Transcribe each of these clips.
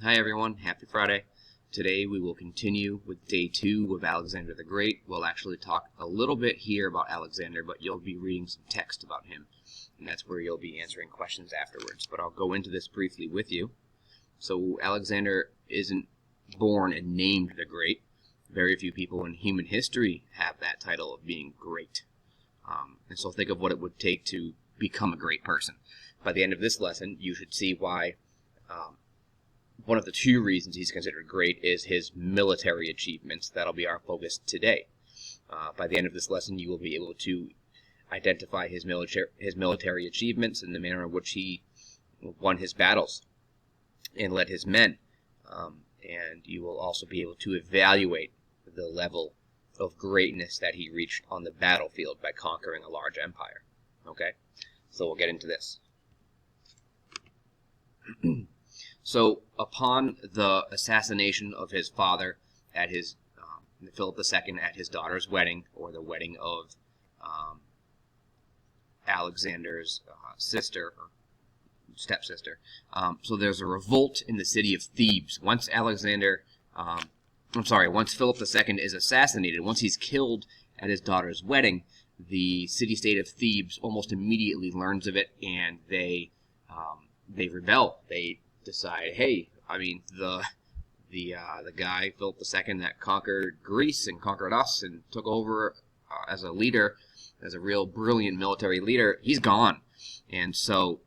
Hi everyone, happy Friday. Today we will continue with day 2 of Alexander the Great. We'll actually talk a little bit here about Alexander, but you'll be reading some text about him, and that's where you'll be answering questions afterwards. But I'll go into this briefly with you. So Alexander isn't born and named the Great. Very few people in human history have that title of being great. And so think of what it would take to become a great person. By the end of this lesson, you should see why one of the 2 reasons he's considered great is his military achievements. That'll be our focus today. By the end of this lesson, you will be able to identify his military achievements and the manner in which he won his battles and led his men. And you will also be able to evaluate the level of greatness that he reached on the battlefield by conquering a large empire. Okay? So we'll get into this. So, upon the assassination of his father at his Philip II at his daughter's wedding, or the wedding of Alexander's sister or stepsister, so there's a revolt in the city of Thebes. Once Philip II is assassinated, once he's killed at his daughter's wedding, the city-state of Thebes almost immediately learns of it, and they rebel. They decide, hey, the guy Philip II that conquered Greece and conquered us and took over as a leader, as a real brilliant military leader, he's gone. And so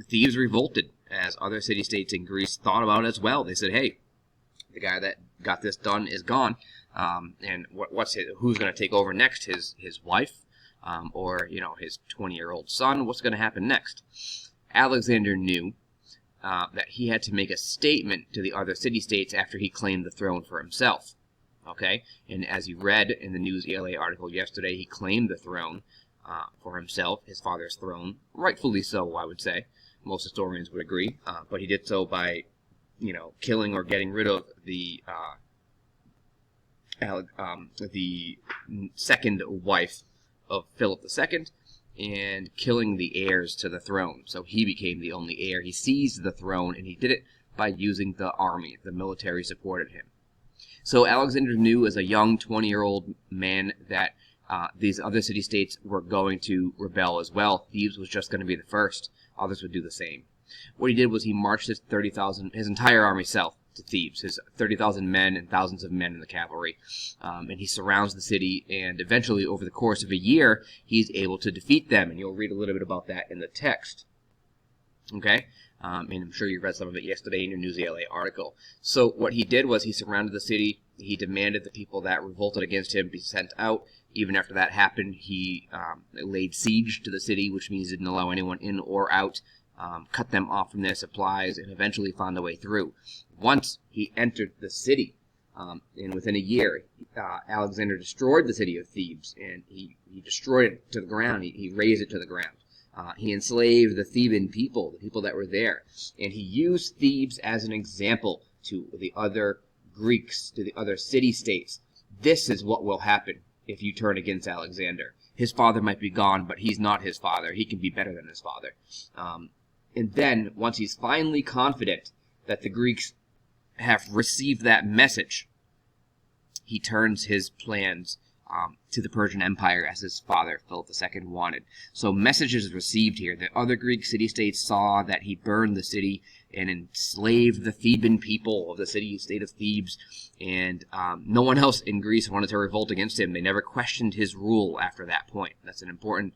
Thebes revolted, as other city-states in Greece thought about it as well. They said, hey, the guy that got this done is gone, and who's going to take over next? His wife, or his 20-year-old son? What's going to happen next? Alexander knew that he had to make a statement to the other city-states after he claimed the throne for himself. Okay? And as you read in the News ELA article yesterday, he claimed the throne for himself, his father's throne. Rightfully so, I would say. Most historians would agree. But he did so by, killing or getting rid of the second wife of Philip II, and killing the heirs to the throne. So he became the only heir. He seized the throne, and he did it by using the army. The military supported him. So Alexander knew as a young 20-year-old man that these other city-states were going to rebel as well. Thebes was just going to be the first. Others would do the same. What he did was he marched his entire army south to Thebes, his 30,000 men and thousands of men in the cavalry, and he surrounds the city, and eventually over the course of a year he's able to defeat them, and you'll read a little bit about that in the text. Okay? And I'm sure you read some of it yesterday in your News ELA article. So what he did was he surrounded the city. He demanded the people that revolted against him be sent out. Even after that happened, he laid siege to the city, which means he didn't allow anyone in or out, cut them off from their supplies, and eventually found a way through. Once he entered the city, and within a year, Alexander destroyed the city of Thebes, and he destroyed it to the ground. He razed it to the ground. He enslaved the Theban people, the people that were there, and he used Thebes as an example to the other Greeks, to the other city-states. This is what will happen if you turn against Alexander. His father might be gone, but he's not his father. He can be better than his father. And then, once he's finally confident that the Greeks have received that message, he turns his plans to the Persian Empire as his father, Philip II, wanted. So messages received here. The other Greek city-states saw that he burned the city and enslaved the Theban people of the city-state of Thebes, and no one else in Greece wanted to revolt against him. They never questioned his rule after that point. That's an important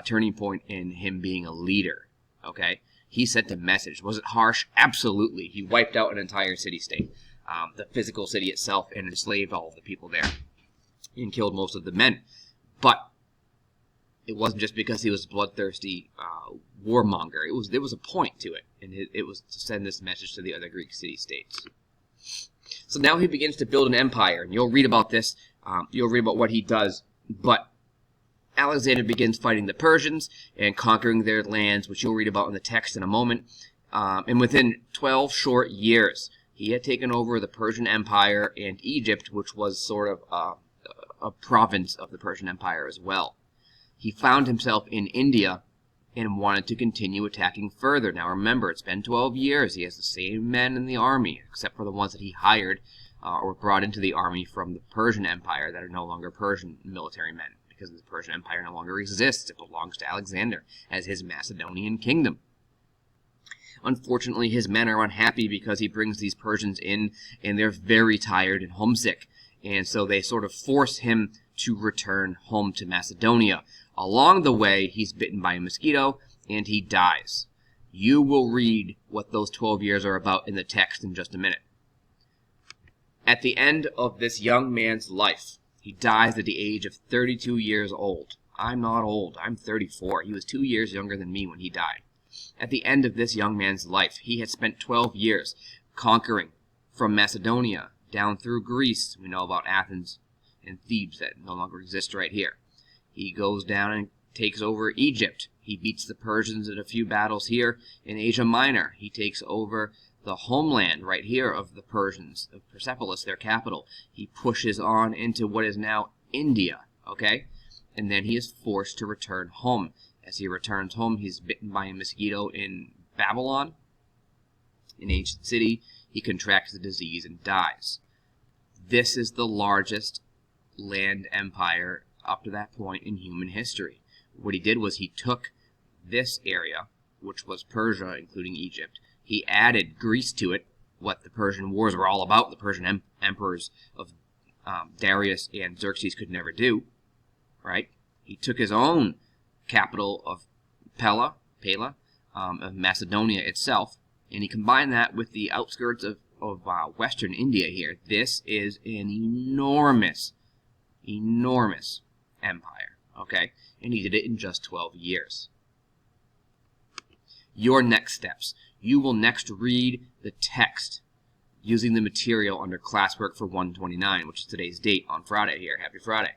turning point in him being a leader. Okay? He sent a message. Was it harsh? Absolutely. He wiped out an entire city-state, the physical city itself, and enslaved all of the people there, and killed most of the men. But it wasn't just because he was a bloodthirsty warmonger. There was a point to it, and it was to send this message to the other Greek city-states. So now he begins to build an empire, and you'll read about this. You'll read about what he does. But Alexander begins fighting the Persians and conquering their lands, which you'll read about in the text in a moment. And within 12 short years, he had taken over the Persian Empire and Egypt, which was sort of a province of the Persian Empire as well. He found himself in India and wanted to continue attacking further. Now remember, it's been 12 years. He has the same men in the army, except for the ones that he hired or brought into the army from the Persian Empire that are no longer Persian military men, because the Persian Empire no longer exists. It belongs to Alexander as his Macedonian kingdom. Unfortunately, his men are unhappy because he brings these Persians in, and they're very tired and homesick. And so they sort of force him to return home to Macedonia. Along the way, he's bitten by a mosquito, and he dies. You will read what those 12 years are about in the text in just a minute. At the end of this young man's life, he dies at the age of 32 years old. I'm not old. I'm 34. He was 2 years younger than me when he died. At the end of this young man's life, he had spent 12 years conquering from Macedonia down through Greece. We know about Athens and Thebes that no longer exist right here. He goes down and takes over Egypt. He beats the Persians in a few battles here in Asia Minor. He takes over the homeland right here of the Persians, of Persepolis, their capital. He pushes on into what is now India, okay? And then he is forced to return home. As he returns home, he's bitten by a mosquito in Babylon, an ancient city. He contracts the disease and dies. This is the largest land empire up to that point in human history. What he did was he took this area, which was Persia, including Egypt. He added Greece to it, what the Persian Wars were all about. The Persian emperors of Darius and Xerxes could never do, right? He took his own capital of Pella, of Macedonia itself, and he combined that with the outskirts of western India here. This is an enormous empire, okay? And he did it in just 12 years. Your next steps. You will next read the text using the material under classwork for 129, which is today's date on Friday here. Happy Friday.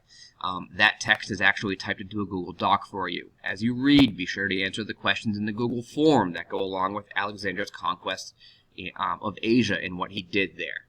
That text is actually typed into a Google Doc for you. As you read, be sure to answer the questions in the Google form that go along with Alexander's conquest of Asia and what he did there.